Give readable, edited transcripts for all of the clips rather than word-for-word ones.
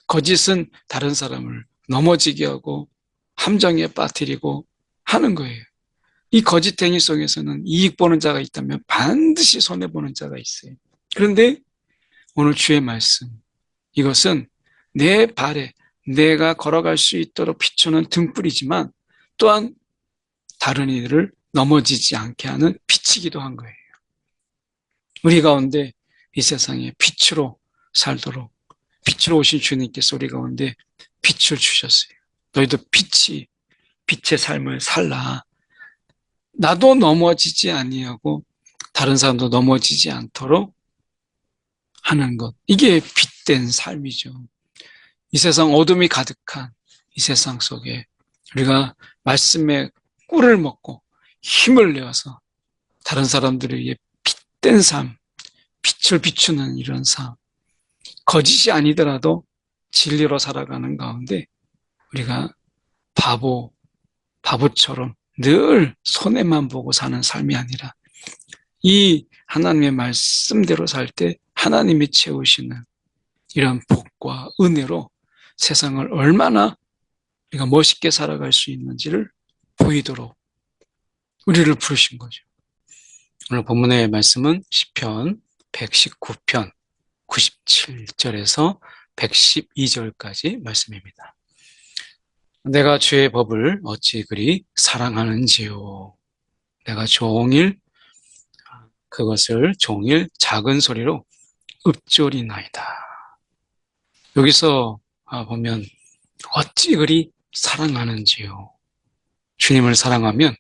거짓은 다른 사람을 넘어지게 하고 함정에 빠뜨리고 하는 거예요. 이 거짓행위 속에서는 이익 보는 자가 있다면 반드시 손해보는 자가 있어요. 그런데 오늘 주의 말씀, 이것은 내 발에 내가 걸어갈 수 있도록 비추는 등불이지만 또한 다른 이들을 넘어지지 않게 하는 빛이기도 한 거예요. 우리 가운데 이 세상에 빛으로 살도록 빛으로 오신 주님께서 우리 가운데 빛을 주셨어요. 너희도 빛의 삶을 살라. 나도 넘어지지 아니하고 다른 사람도 넘어지지 않도록 하는 것. 이게 빛된 삶이죠. 이 세상 어둠이 가득한 이 세상 속에 우리가 말씀의 꿀을 먹고 힘을 내어서 다른 사람들을 위해 빛된 삶, 빛을 비추는 이런 삶, 거짓이 아니더라도 진리로 살아가는 가운데 우리가 바보처럼 늘 손해만 보고 사는 삶이 아니라 이 하나님의 말씀대로 살 때 하나님이 채우시는 이런 복과 은혜로 세상을 얼마나 우리가 멋있게 살아갈 수 있는지를 보이도록 우리를 부르신 거죠. 오늘 본문의 말씀은 시편 119편 97절에서 112절까지 말씀입니다. 내가 주의 법을 어찌 그리 사랑하는지요. 내가 그것을 종일 작은 소리로 읊조리나이다. 여기서 보면 어찌 그리 사랑하는지요. 주님을 사랑하면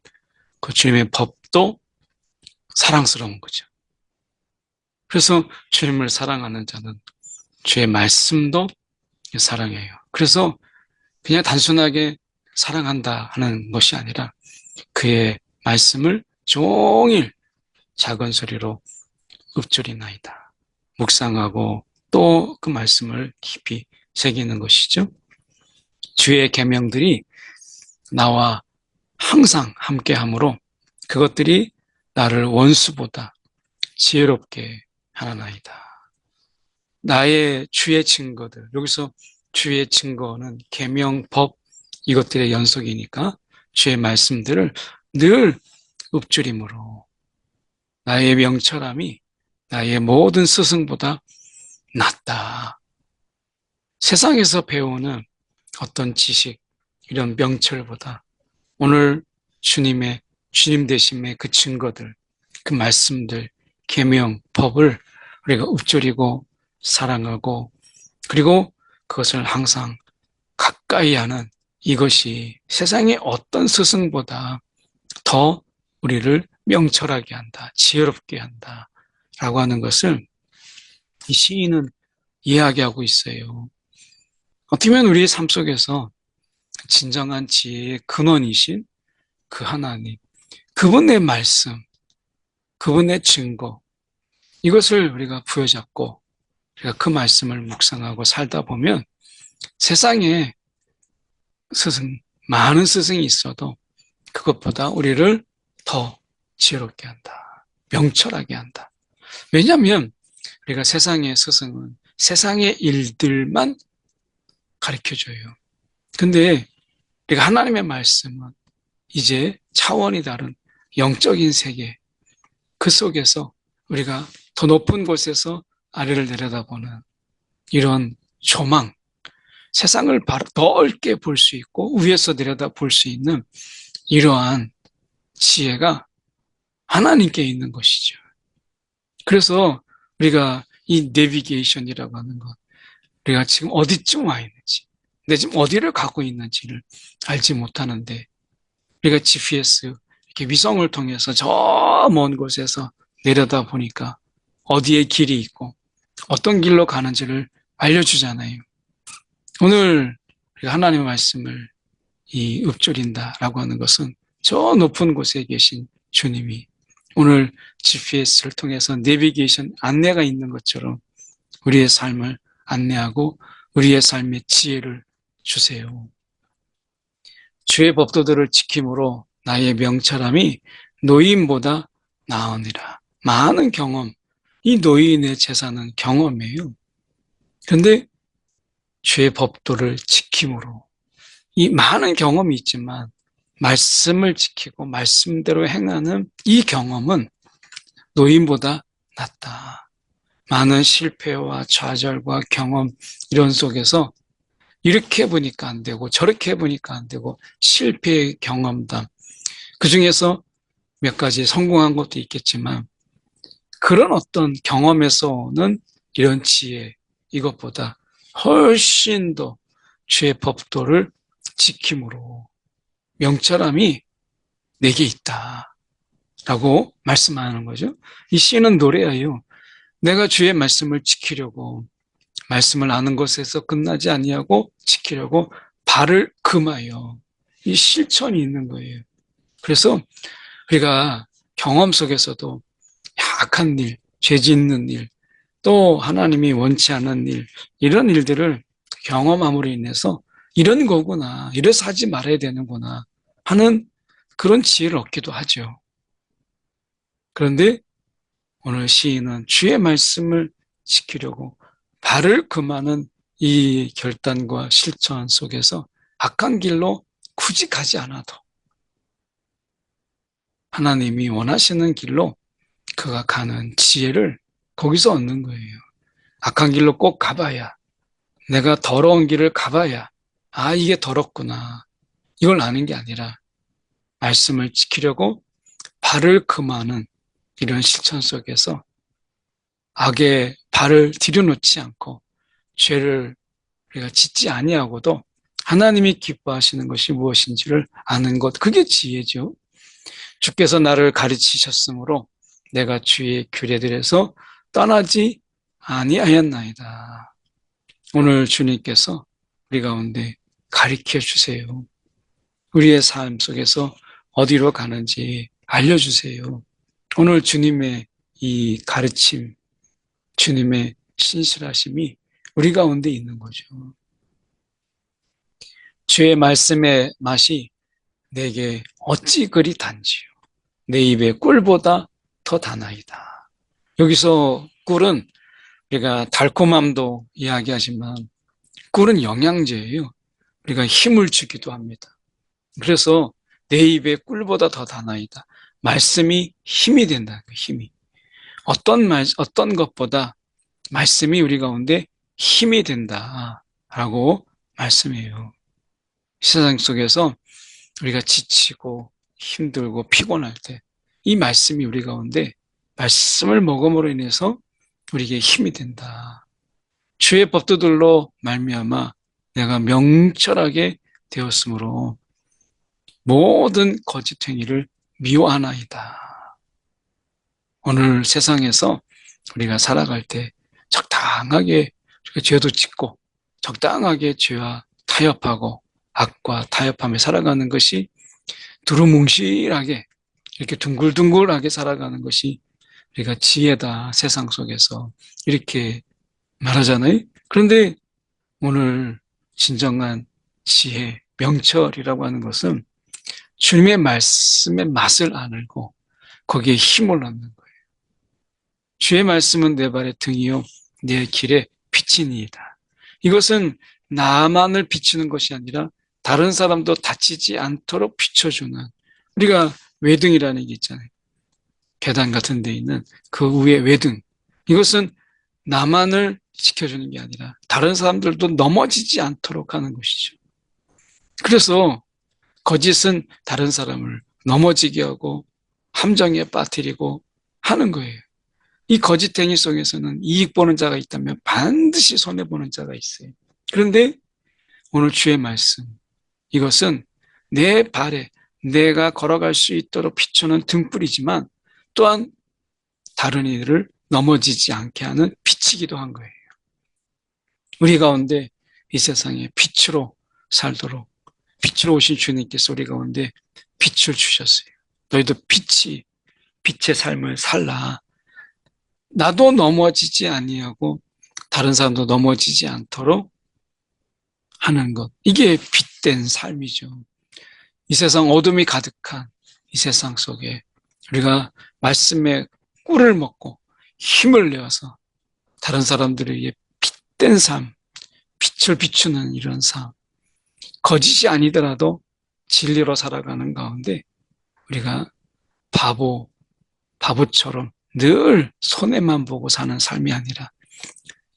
그 주님의 법도 사랑스러운 거죠. 그래서 주님을 사랑하는 자는 주의 말씀도 사랑해요. 그래서 그냥 단순하게 사랑한다 하는 것이 아니라 그의 말씀을 종일 작은 소리로 읊조리나이다. 묵상하고 또 그 말씀을 깊이 새기는 것이죠. 주의 계명들이 나와 항상 함께하므로 그것들이 나를 원수보다 지혜롭게 하나이다. 나의 주의 증거들, 여기서 주의 증거는 계명, 법 이것들의 연속이니까 주의 말씀들을 늘 읊조림으로 나의 명철함이 나의 모든 스승보다 낫다. 세상에서 배우는 어떤 지식, 이런 명철보다 오늘 주님 되심의 그 증거들, 그 말씀들, 계명, 법을 우리가 읊조리고 사랑하고 그리고 그것을 항상 가까이 하는 이것이 세상의 어떤 스승보다 더 우리를 명철하게 한다, 지혜롭게 한다 라고 하는 것을 이 시인은 이야기하고 있어요. 어떻게 보면 우리의 삶 속에서 진정한 지혜의 근원이신 그 하나님, 그분의 말씀, 그분의 증거, 이것을 우리가 부여잡고 우리가 그 말씀을 묵상하고 살다 보면 세상에 많은 스승이 있어도 그것보다 우리를 더 지혜롭게 한다, 명철하게 한다. 왜냐하면 우리가 세상의 스승은 세상의 일들만 가르쳐줘요. 근데 우리가 하나님의 말씀은 이제 차원이 다른 영적인 세계, 그 속에서 우리가 더 높은 곳에서 아래를 내려다보는 이런 조망, 세상을 넓게 볼 수 있고 위에서 내려다볼 수 있는 이러한 지혜가 하나님께 있는 것이죠. 그래서 우리가 이 내비게이션이라고 하는 것, 우리가 지금 어디쯤 와 있는지, 내 지금 어디를 가고 있는지를 알지 못하는데 우리가 GPS, 이렇게 위성을 통해서 저 먼 곳에서 내려다 보니까 어디에 길이 있고 어떤 길로 가는지를 알려주잖아요. 오늘 우리가 하나님의 말씀을 읊조린다라고 하는 것은 저 높은 곳에 계신 주님이 오늘 GPS를 통해서 내비게이션 안내가 있는 것처럼 우리의 삶을 안내하고 우리의 삶의 지혜를 주세요. 주의 법도들을 지킴으로 나의 명철함이 노인보다 나으니라. 많은 경험, 이 노인의 재산은 경험이에요. 그런데 주의 법도를 지킴으로. 이 많은 경험이 있지만 말씀을 지키고 말씀대로 행하는 이 경험은 노인보다 낫다. 많은 실패와 좌절과 경험 이런 속에서 이렇게 해보니까 안 되고 저렇게 해보니까 안 되고 실패의 경험담 그중에서 몇 가지 성공한 것도 있겠지만 그런 어떤 경험에서 오는 이런 지혜 이것보다 훨씬 더 주의 법도를 지킴으로 명철함이 내게 있다 라고 말씀하는 거죠. 이 시는 노래예요. 내가 주의 말씀을 지키려고 말씀을 아는 것에서 끝나지 아니하고 지키려고 발을 금하여 이 실천이 있는 거예요. 그래서 우리가 경험 속에서도 약한 일, 죄 짓는 일, 또 하나님이 원치 않은 일, 이런 일들을 경험함으로 인해서 이런 거구나, 이래서 하지 말아야 되는구나 하는 그런 지혜를 얻기도 하죠. 그런데 오늘 시인은 주의 말씀을 지키려고 발을 금하는 이 결단과 실천 속에서 악한 길로 굳이 가지 않아도 하나님이 원하시는 길로 그가 가는 지혜를 거기서 얻는 거예요. 악한 길로 꼭 가봐야, 내가 더러운 길을 가봐야, 아, 이게 더럽구나. 이걸 아는 게 아니라 말씀을 지키려고 발을 금하는 이런 실천 속에서 악에 발을 들여놓지 않고 죄를 우리가 짓지 아니하고도 하나님이 기뻐하시는 것이 무엇인지를 아는 것, 그게 지혜죠. 주께서 나를 가르치셨으므로 내가 주의 규례들에서 떠나지 아니하였나이다. 오늘 주님께서 우리 가운데 가르쳐 주세요. 우리의 삶 속에서 어디로 가는지 알려주세요. 오늘 주님의 이 가르침, 주님의 신실하심이 우리 가운데 있는 거죠. 주의 말씀의 맛이 내게 어찌 그리 단지요. 내 입의 꿀보다 더 다나이다. 여기서 꿀은 우리가 달콤함도 이야기하지만 꿀은 영양제예요. 우리가 힘을 주기도 합니다. 그래서 내 입의 꿀보다 더 다나이다. 말씀이 힘이 된다. 힘이. 어떤 것보다 말씀이 우리 가운데 힘이 된다라고 말씀해요. 세상 속에서 우리가 지치고 힘들고 피곤할 때 이 말씀이 우리 가운데 말씀을 먹음으로 인해서 우리에게 힘이 된다. 주의 법도들로 말미암아 내가 명철하게 되었으므로 모든 거짓 행위를 미워하나이다. 오늘 세상에서 우리가 살아갈 때 적당하게 죄도 짓고 적당하게 죄와 타협하고 악과 타협하며 살아가는 것이 두루뭉실하게 이렇게 둥글둥글하게 살아가는 것이 우리가 지혜다 세상 속에서 이렇게 말하잖아요. 그런데 오늘 진정한 지혜, 명철이라고 하는 것은 주님의 말씀의 맛을 알고 거기에 힘을 얻는 거예요. 주의 말씀은 내 발의 등이요 내 길에 비치니이다. 이것은 나만을 비추는 것이 아니라 다른 사람도 다치지 않도록 비춰주는 우리가 외등이라는 게 있잖아요. 계단 같은 데 있는 그 위에 외등. 이것은 나만을 지켜주는 게 아니라 다른 사람들도 넘어지지 않도록 하는 것이죠. 그래서 거짓은 다른 사람을 넘어지게 하고 함정에 빠뜨리고 하는 거예요. 이 거짓행위 속에서는 이익 보는 자가 있다면 반드시 손해보는 자가 있어요. 그런데 오늘 주의 말씀, 이것은 내 발에 내가 걸어갈 수 있도록 비추는 등불이지만 또한 다른 이들을 넘어지지 않게 하는 빛이기도 한 거예요. 우리 가운데 이 세상에 빛으로 살도록 빛으로 오신 주님께서 우리 가운데 빛을 주셨어요. 너희도 빛의 삶을 살라. 나도 넘어지지 아니하고 다른 사람도 넘어지지 않도록 하는 것. 이게 빛된 삶이죠. 이 세상 어둠이 가득한 이 세상 속에 우리가 말씀의 꿀을 먹고 힘을 내어서 다른 사람들에게 빛된 삶, 빛을 비추는 이런 삶, 거짓이 아니더라도 진리로 살아가는 가운데 우리가 바보처럼 늘 손해만 보고 사는 삶이 아니라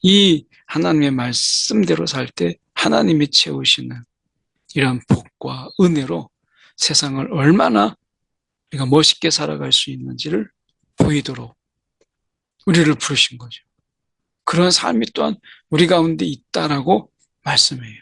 이 하나님의 말씀대로 살 때 하나님이 채우시는 이런 복과 은혜로 세상을 얼마나 우리가 멋있게 살아갈 수 있는지를 보이도록 우리를 부르신 거죠. 그런 삶이 또한 우리 가운데 있다라고 말씀해요.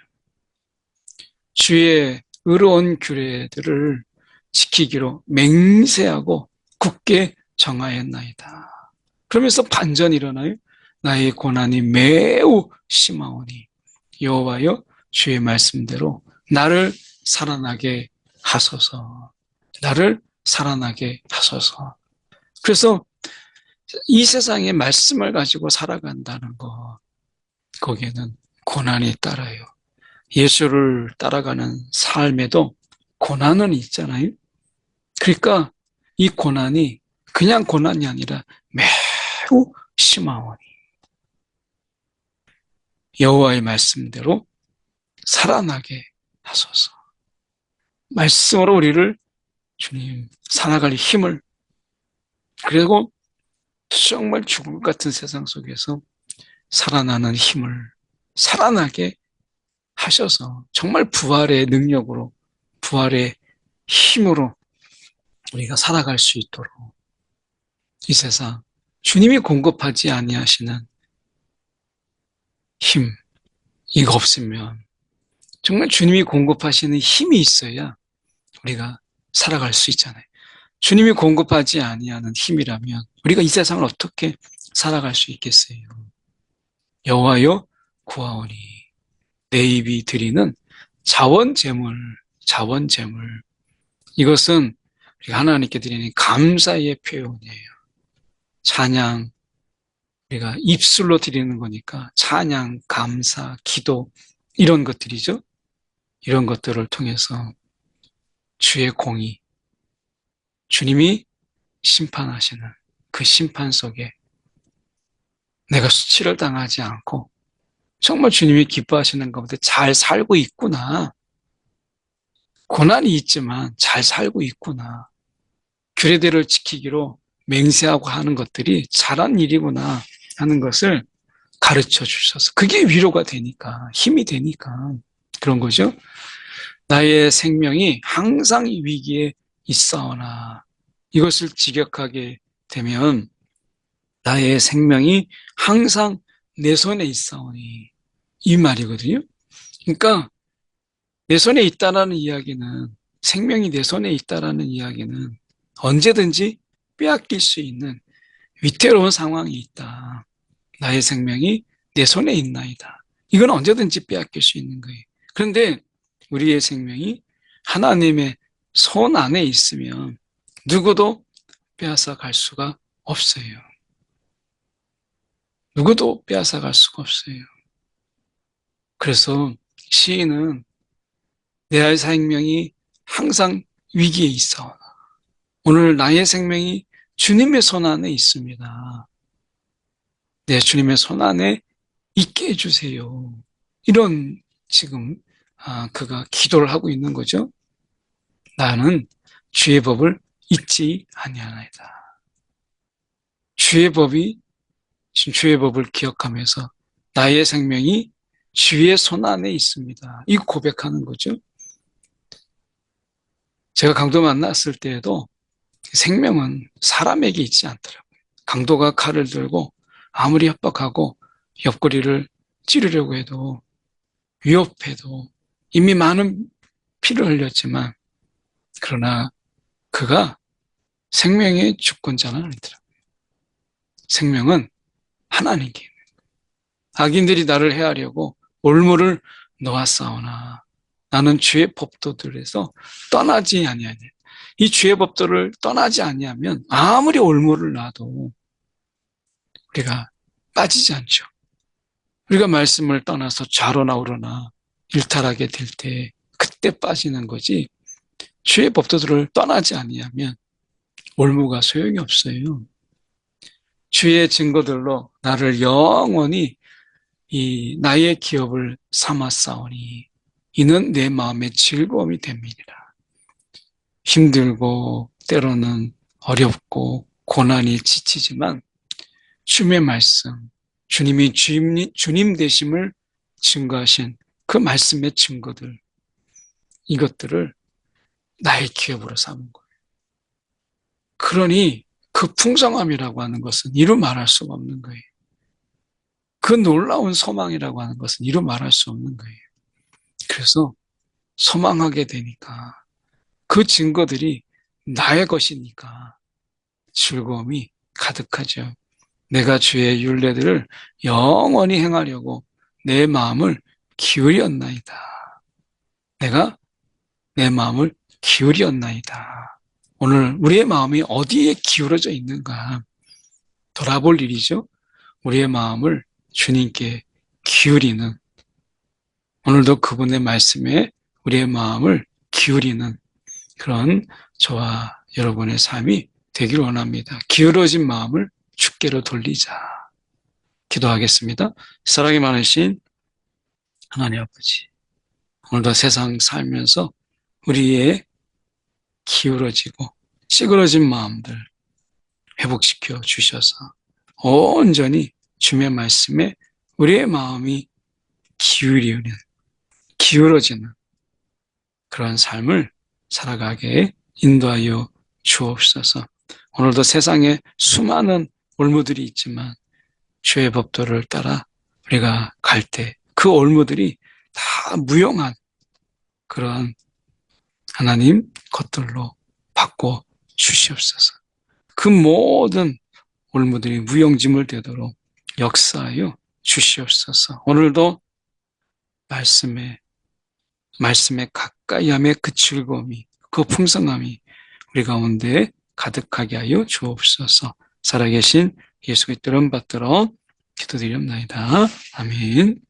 주의 의로운 규례들을 지키기로 맹세하고 굳게 정하였나이다. 그러면서 반전이 일어나요. 나의 고난이 매우 심하오니 여호와여 주의 말씀대로 나를 살아나게 하소서. 나를 살아나게 하소서. 그래서 이 세상의 말씀을 가지고 살아간다는 거, 거기에는 고난이 따라요. 예수를 따라가는 삶에도 고난은 있잖아요. 그러니까 이 고난이 그냥 고난이 아니라 매우 심하오니 여호와의 말씀대로 살아나게 하소서. 말씀으로 우리를 주님 살아갈 힘을, 그리고 정말 죽을 것 같은 세상 속에서 살아나는 힘을 살아나게 하셔서 정말 부활의 능력으로, 부활의 힘으로 우리가 살아갈 수 있도록 이 세상 주님이 공급하지 아니하시는 힘, 이거 없으면, 정말 주님이 공급하시는 힘이 있어야 우리가 살아갈 수 있잖아요. 주님이 공급하지 아니하는 힘이라면 우리가 이 세상을 어떻게 살아갈 수 있겠어요? 여호와여 구하오니 내 입이 드리는 자원제물, 이것은 우리가 하나님께 드리는 감사의 표현이에요. 찬양, 우리가 입술로 드리는 거니까 찬양, 감사, 기도 이런 것들이죠. 이런 것들을 통해서 주의 공의, 주님이 심판하시는 그 심판 속에 내가 수치를 당하지 않고 정말 주님이 기뻐하시는 가운데 잘 살고 있구나. 고난이 있지만 잘 살고 있구나. 규례대를 지키기로 맹세하고 하는 것들이 잘한 일이구나 하는 것을 가르쳐 주셔서 그게 위로가 되니까, 힘이 되니까 그런 거죠. 나의 생명이 항상 위기에 있사오나, 이것을 직역하게 되면 나의 생명이 항상 내 손에 있사오니, 이 말이거든요. 그러니까 내 손에 있다라는 이야기는, 생명이 내 손에 있다라는 이야기는 언제든지 빼앗길 수 있는 위태로운 상황이 있다. 나의 생명이 내 손에 있나이다. 이건 언제든지 빼앗길 수 있는 거예요. 그런데 우리의 생명이 하나님의 손 안에 있으면 누구도 빼앗아 갈 수가 없어요. 누구도 빼앗아 갈 수가 없어요. 그래서 시인은 내 생명이 항상 위기에 있어. 오늘 나의 생명이 주님의 손 안에 있습니다. 내 주님의 손 안에 있게 해주세요. 이런 지금 그가 기도를 하고 있는 거죠. 나는 주의 법을 잊지 아니하나이다. 주의 법을 기억하면서 나의 생명이 주의 손 안에 있습니다. 이 고백하는 거죠. 제가 강도 만났을 때에도 생명은 사람에게 있지 않더라고요. 강도가 칼을 들고 아무리 협박하고 옆구리를 찌르려고 해도, 위협해도, 이미 많은 피를 흘렸지만, 그러나 그가 생명의 주권자는 아니더라고요. 생명은 하나님께 있는 거예요. 악인들이 나를 해하려고 올무를 놓았사오나 나는 주의 법도들에서 떠나지 아니하니. 이 주의 법도를 떠나지 아니하면 아무리 올무를 놔도 우리가 빠지지 않죠. 우리가 말씀을 떠나서 좌로나 우로나 일탈하게 될 때 그때 빠지는 거지, 주의 법도들을 떠나지 아니하면 올무가 소용이 없어요. 주의 증거들로 나를 영원히 이 나의 기업을 삼았사오니 이는 내 마음의 즐거움이 됨이니라. 힘들고 때로는 어렵고 고난이 지치지만 주님의 말씀, 주님이 주님 되심을 증거하신 그 말씀의 증거들, 이것들을 나의 기업으로 삼은 거예요. 그러니 그 풍성함이라고 하는 것은 이루 말할 수가 없는 거예요. 그 놀라운 소망이라고 하는 것은 이루 말할 수 없는 거예요. 그래서 소망하게 되니까 그 증거들이 나의 것이니까 즐거움이 가득하죠. 내가 주의 율례들을 영원히 행하려고 내 마음을 기울였나이다. 내가 내 마음을 기울였나이다. 오늘 우리의 마음이 어디에 기울어져 있는가 돌아볼 일이죠. 우리의 마음을 주님께 기울이는, 오늘도 그분의 말씀에 우리의 마음을 기울이는 그런 저와 여러분의 삶이 되기를 원합니다. 기울어진 마음을 주께로 돌리자. 기도하겠습니다. 사랑이 많으신 하나님 아버지, 오늘도 세상 살면서 우리의 기울어지고 찌그러진 마음들 회복시켜 주셔서 온전히 주의 말씀에 우리의 마음이 기울어지는 그런 삶을 살아가게 인도하여 주옵소서. 오늘도 세상에 수많은 올무들이 있지만 주의 법도를 따라 우리가 갈 때 그 올무들이 다 무용한 그런 하나님 것들로 바꿔 주시옵소서. 그 모든 올무들이 무용지물 되도록 역사하여 주시옵소서. 오늘도 말씀에 가까이 함의 그 즐거움이, 그 풍성함이 우리 가운데 가득하게 하여 주옵소서. 살아계신 예수 그리스도를 받들어 기도드리옵나이다. 아멘.